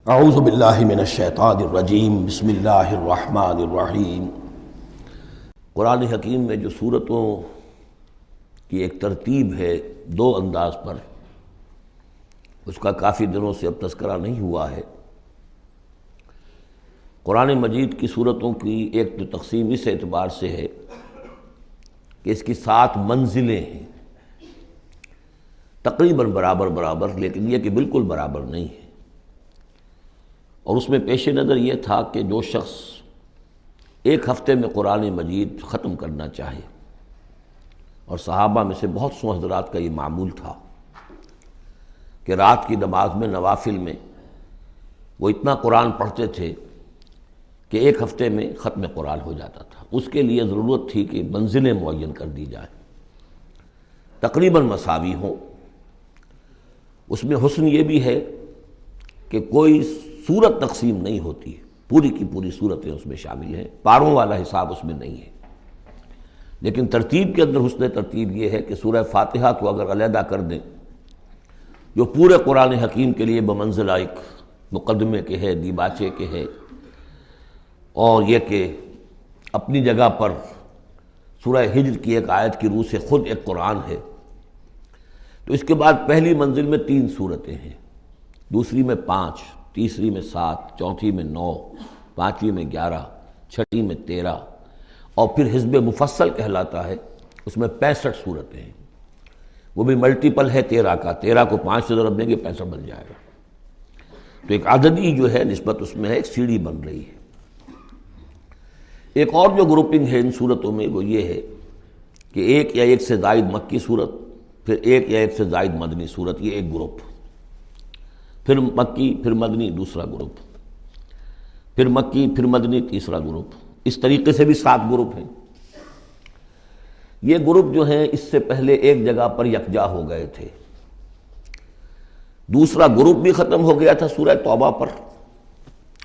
اعوذ باللہ من الشیطان الرجیم بسم اللہ الرحمن الرحیم۔ قرآن حکیم میں جو صورتوں کی ایک ترتیب ہے دو انداز پر، اس کا کافی دنوں سے اب تذکرہ نہیں ہوا ہے۔ قرآن مجید کی صورتوں کی ایک تو تقسیم اس اعتبار سے ہے کہ اس کی 7 منزلیں ہیں، تقریباً برابر لیکن یہ کہ بالکل برابر نہیں ہے، اور اس میں پیش نظر یہ تھا کہ جو شخص ایک ہفتے میں قرآن مجید ختم کرنا چاہے، اور صحابہ میں سے بہت سو حضرات کا یہ معمول تھا کہ رات کی نماز میں نوافل میں وہ اتنا قرآن پڑھتے تھے کہ ایک ہفتے میں ختم قرآن ہو جاتا تھا۔ اس کے لیے ضرورت تھی کہ منزلیں معین کر دی جائیں، تقریباً مساوی ہوں۔ اس میں حسن یہ بھی ہے کہ کوئی سورت تقسیم نہیں ہوتی، پوری کی پوری صورتیں اس میں شامل ہیں، پاروں والا حساب اس میں نہیں ہے۔ لیکن ترتیب کے اندر حسن ترتیب یہ ہے کہ سورہ فاتحہ کو اگر علیحدہ کر دیں، جو پورے قرآن حکیم کے لیے بمنزلہ ایک مقدمے کے ہے، دیباچے کے ہے، اور یہ کہ اپنی جگہ پر سورہ ہجر کی ایک آیت کی روح سے خود ایک قرآن ہے، تو اس کے بعد پہلی منزل میں 3 صورتیں ہیں، دوسری میں 5، تیسری میں 7، چوتھی میں 9، پانچویں میں 11، چھٹی میں 13، اور پھر حزب مفصل کہلاتا ہے، اس میں 65 صورتیں ہیں۔ وہ بھی ملٹیپل ہے 13 کا، 13 کو 5 سے ضرب دیں گے 65 بن جائے گا۔ تو ایک عددی جو ہے نسبت اس میں ہے، ایک سیڑھی بن رہی ہے۔ ایک اور جو گروپنگ ہے ان صورتوں میں وہ یہ ہے کہ ایک یا ایک سے زائد مکی صورت، پھر ایک یا ایک سے زائد مدنی صورت، یہ ایک گروپ، پھر مکی پھر مدنی دوسرا گروپ، پھر مکی پھر مدنی تیسرا گروپ، اس طریقے سے بھی 7 گروپ ہیں۔ یہ گروپ جو ہیں اس سے پہلے ایک جگہ پر یکجا ہو گئے تھے، دوسرا گروپ بھی ختم ہو گیا تھا سورہ توبہ پر،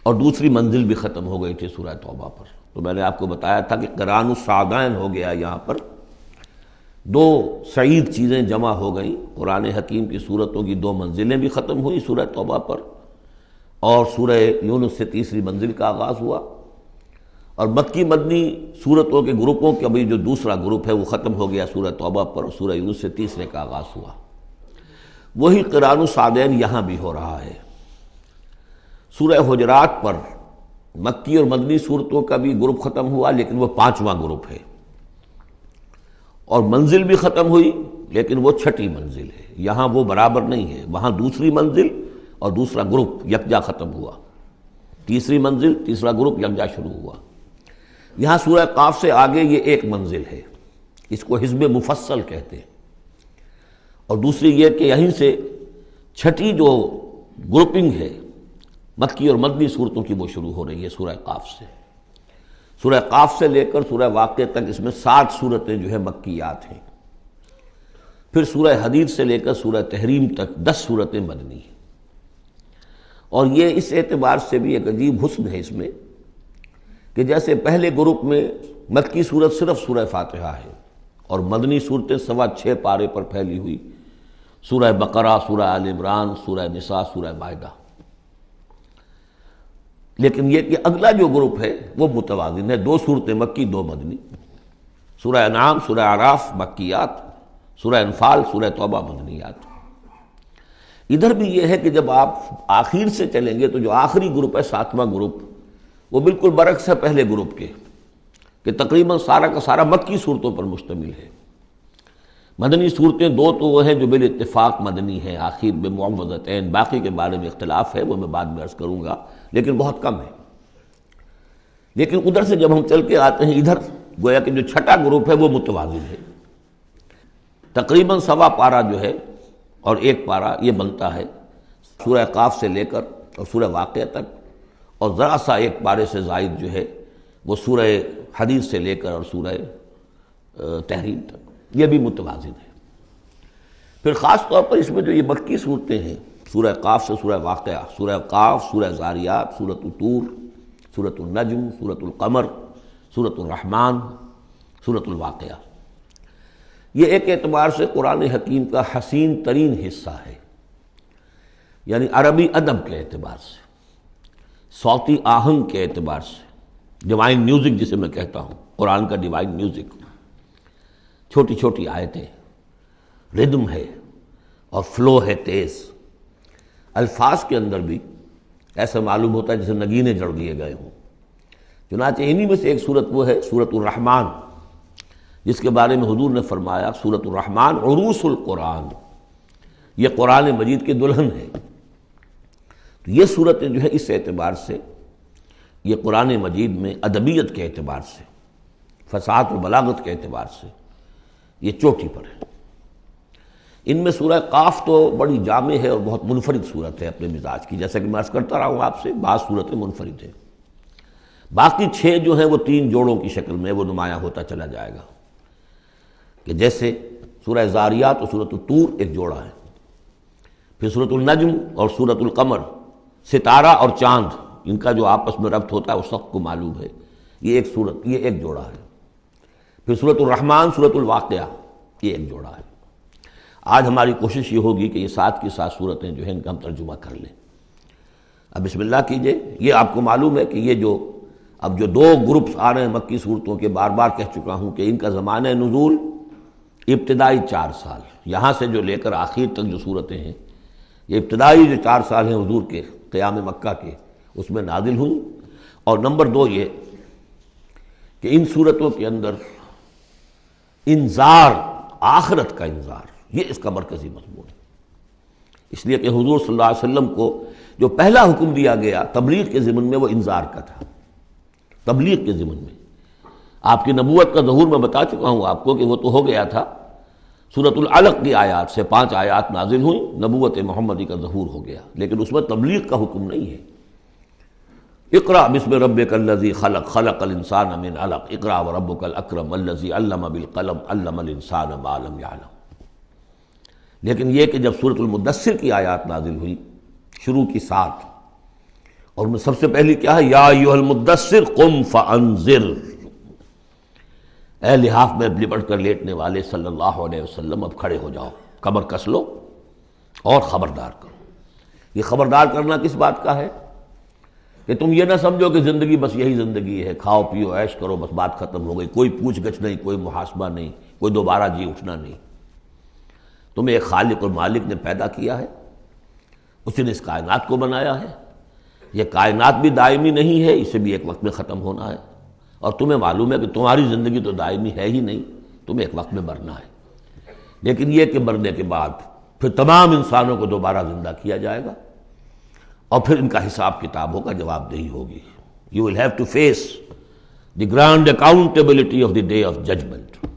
اور دوسری منزل بھی ختم ہو گئی تھی سورہ توبہ پر۔ تو میں نے آپ کو بتایا تھا کہ قران السعدین ہو گیا، یہاں پر 2 سعید چیزیں جمع ہو گئیں۔ قرآن حکیم کی صورتوں کی 2 منزلیں بھی ختم ہوئی سورہ توبہ پر، اور سورہ یونس سے تیسری منزل کا آغاز ہوا، اور مکی مدنی صورتوں کے گروپوں کا بھی جو دوسرا گروپ ہے وہ ختم ہو گیا سورہ توبہ پر، اور سورہ یونس سے تیسرے کا آغاز ہوا۔ وہی قران السعدین یہاں بھی ہو رہا ہے۔ سورہ حجرات پر مکی اور مدنی صورتوں کا بھی گروپ ختم ہوا، لیکن وہ 5واں گروپ ہے، اور منزل بھی ختم ہوئی لیکن وہ 6ٹھی منزل ہے۔ یہاں وہ برابر نہیں ہے، وہاں دوسری منزل اور دوسرا گروپ یکجا ختم ہوا، تیسری منزل تیسرا گروپ یکجا شروع ہوا۔ یہاں سورہ قاف سے آگے یہ ایک منزل ہے، اس کو حزب مفصل کہتے ہیں، اور دوسری یہ کہ یہیں سے 6ٹھی جو گروپنگ ہے مکی اور مدنی صورتوں کی وہ شروع ہو رہی ہے سورہ قاف سے۔ سورہ قاف سے لے کر سورہ واقعہ تک اس میں 7 صورتیں جو ہے مکیات ہیں، پھر سورہ حدید سے لے کر سورہ تحریم تک 10 صورتیں مدنی ہیں۔ اور یہ اس اعتبار سے بھی ایک عجیب حسن ہے اس میں کہ جیسے پہلے گروپ میں مکی صورت صرف سورہ فاتحہ ہے، اور مدنی صورتیں 6.25 پارے پر پھیلی ہوئی، سورہ بقرہ، سورہ آل عمران، سورہ نساء، سورہ مائدہ۔ لیکن یہ کہ اگلا جو گروپ ہے وہ متوازن ہے، 2 صورتیں مکی 2 مدنی، سورہ انعام، سورہ اعراف مکیات، سورہ انفال، سورہ توبہ مدنیات۔ ادھر بھی یہ ہے کہ جب آپ آخر سے چلیں گے تو جو آخری گروپ ہے 7واں گروپ، وہ بالکل برعکس ہے پہلے گروپ کے، کہ تقریباً سارا کا سارا مکی صورتوں پر مشتمل ہے۔ مدنی صورتیں 2 تو وہ ہیں جو بالاتفاق مدنی ہیں، آخر بمعوذتین، باقی کے بارے میں اختلاف ہے، وہ میں بعد میں عرض کروں گا، لیکن بہت کم ہے۔ لیکن ادھر سے جب ہم چل کے آتے ہیں ادھر، گویا کہ جو 6ٹھا گروپ ہے وہ متوازن ہے، تقریباً 1.25 پارہ جو ہے اور 1 پارہ یہ بنتا ہے سورہ قاف سے لے کر اور سورہ واقعہ تک، اور ذرا سا 1 پارے سے زائد جو ہے وہ سورہ حدید سے لے کر اور سورہ تحریم تک، یہ بھی متوازن ہے۔ پھر خاص طور پر اس میں جو یہ مکی صورتیں ہیں، سورہ قاف سے سورہ واقعہ، سورہ قاف، سورہ زاریات، سورۃ الطور، سورۃ النجم، سورۃ القمر، سورۃ الرحمن، سورۃ الواقعہ، یہ ایک اعتبار سے قرآن حکیم کا حسین ترین حصہ ہے، یعنی عربی ادب کے اعتبار سے۔ صوتی آہنگ کے اعتبار سے، ڈیوائن میوزک جسے میں کہتا ہوں، قرآن کا ڈیوائن میوزک، چھوٹی چھوٹی آیتیں، ردم ہے اور فلو ہے تیز، الفاظ کے اندر بھی ایسا معلوم ہوتا ہے جیسے نگینے جڑ دیے گئے ہوں۔ چنانچہ انہی میں سے ایک صورت وہ ہے سورۃ الرحمن، جس کے بارے میں حضور نے فرمایا سورۃ الرحمن عروس القرآن، یہ قرآن مجید کی دلہن ہے۔ تو یہ صورتیں جو ہے اس اعتبار سے، یہ قرآن مجید میں ادبیت کے اعتبار سے، فصاحت و بلاغت کے اعتبار سے یہ چوٹی پر ہے۔ ان میں سورہ قاف تو بڑی جامع ہے اور بہت منفرد صورت ہے اپنے مزاج کی، جیسا کہ میں عرض کرتا رہا ہوں آپ سے، بعض صورتیں منفرد ہیں، باقی 6 جو ہیں وہ 3 جوڑوں کی شکل میں وہ نمایاں ہوتا چلا جائے گا، کہ جیسے سورہ زاریات اور سورۃ الطور ایک جوڑا ہے، پھر سورۃ النجم اور سورۃ القمر، ستارہ اور چاند، ان کا جو آپس میں ربط ہوتا ہے وہ سب کو معلوم ہے، یہ ایک صورت، یہ ایک جوڑا ہے۔ پھر سورۃ الرحمن، سورۃ الواقعہ، یہ ایک جوڑا ہے۔ آج ہماری کوشش یہ ہوگی کہ یہ 7 کی 7 صورتیں جو ہیں ان کا ہم ترجمہ کر لیں۔ اب بسم اللہ کیجئے۔ یہ آپ کو معلوم ہے کہ یہ جو اب جو 2 گروپس آ رہے ہیں مکی صورتوں کے، بار بار کہہ چکا ہوں کہ ان کا زمانہ نزول ابتدائی 4 سال، یہاں سے جو لے کر آخر تک جو صورتیں ہیں، یہ ابتدائی جو 4 سال ہیں حضور کے قیام مکہ کے، اس میں نازل ہوئی۔ اور نمبر 2 یہ کہ ان صورتوں کے اندر انذار، آخرت کا انذار، یہ اس کا مرکزی مضمون ہے، اس لیے کہ حضور صلی اللہ علیہ وسلم کو جو پہلا حکم دیا گیا تبلیغ کے ضمن میں وہ انذار کا تھا، تبلیغ کے ضمن میں۔ آپ کی نبوت کا ظہور میں بتا چکا ہوں آپ کو کہ وہ تو ہو گیا تھا، سورۃ العلق کی آیات سے 5 آیات نازل ہوئیں، نبوت محمدی کا ظہور ہو گیا، لیکن اس میں تبلیغ کا حکم نہیں ہے۔ اقرأ بسم ربک الذی خلق، خلق الانسان من علق، اقرأ وربک الاکرم الذی علم بالقلم، علم الانسان ما لم یعلم۔ لیکن یہ کہ جب سورۃ المدثر کی آیات نازل ہوئی شروع کی 7، اور ان میں سب سے پہلی کیا ہے، یا ایھا المدثر قم فانذر، اے لحاف میں لپٹ کر لیٹنے والے صلی اللہ علیہ وسلم اب کھڑے ہو جاؤ، کمر کس لو اور خبردار کرو۔ یہ خبردار کرنا کس بات کا ہے؟ کہ تم یہ نہ سمجھو کہ زندگی بس یہی زندگی ہے، کھاؤ پیو عیش کرو بس بات ختم ہو گئی، کوئی پوچھ گچھ نہیں، کوئی محاسبہ نہیں، کوئی دوبارہ جی اٹھنا نہیں۔ تمہیں ایک خالق اور مالک نے پیدا کیا ہے، اسی نے اس کائنات کو بنایا ہے، یہ کائنات بھی دائمی نہیں ہے، اسے بھی ایک وقت میں ختم ہونا ہے، اور تمہیں معلوم ہے کہ تمہاری زندگی تو دائمی ہے ہی نہیں، تمہیں ایک وقت میں مرنا ہے۔ لیکن یہ کہ مرنے کے بعد پھر تمام انسانوں کو دوبارہ زندہ کیا جائے گا، اور پھر ان کا حساب کتاب ہوگا، جواب دہی ہوگی۔ You will have to face the grand accountability of the day of judgment،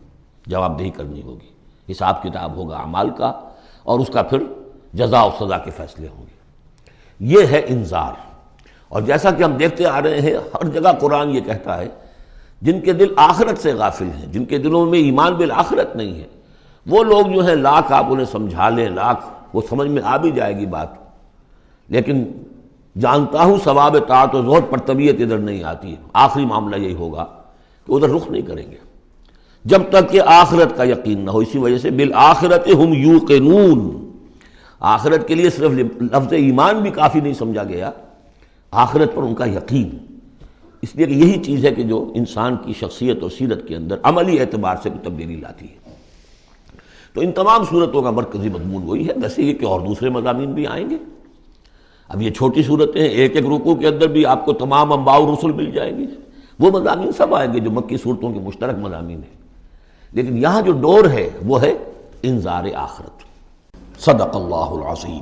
جواب دہی کرنی ہوگی، حساب کتاب ہوگا اعمال کا، اور اس کا پھر جزا و سزا کے فیصلے ہوں گے۔ یہ ہے انذار۔ اور جیسا کہ ہم دیکھتے آ رہے ہیں ہر جگہ قرآن یہ کہتا ہے، جن کے دل آخرت سے غافل ہیں، جن کے دلوں میں ایمان بالآخرت نہیں ہے، وہ لوگ جو ہیں لاکھ آپ انہیں سمجھا لیں، لاکھ وہ سمجھ میں آ بھی جائے گی بات، لیکن جانتا ہوں ثواب طاعت و زہد پر طبیعت ادھر نہیں آتی، آخری معاملہ یہی ہوگا کہ ادھر رخ نہیں کریں گے جب تک کہ آخرت کا یقین نہ ہو۔ اسی وجہ سے بالآخرت ہم یوقنون، آخرت کے لیے صرف لفظ ایمان بھی کافی نہیں سمجھا گیا، آخرت پر ان کا یقین، اس لیے کہ یہی چیز ہے کہ جو انسان کی شخصیت اور سیرت کے اندر عملی اعتبار سے کوئی تبدیلی لاتی ہے۔ تو ان تمام صورتوں کا مرکزی مضمون وہی ہے، ویسے یہ کہ اور دوسرے مضامین بھی آئیں گے۔ اب یہ چھوٹی صورتیں ہیں، ایک ایک رکوع کے اندر بھی آپ کو تمام انباء و رسل مل جائیں گے، وہ مضامین سب آئیں گے جو مکی صورتوں کے مشترک مضامین ہیں، لیکن یہاں جو ڈور ہے وہ ہے انذار آخرت۔ صدق اللہ العظیم۔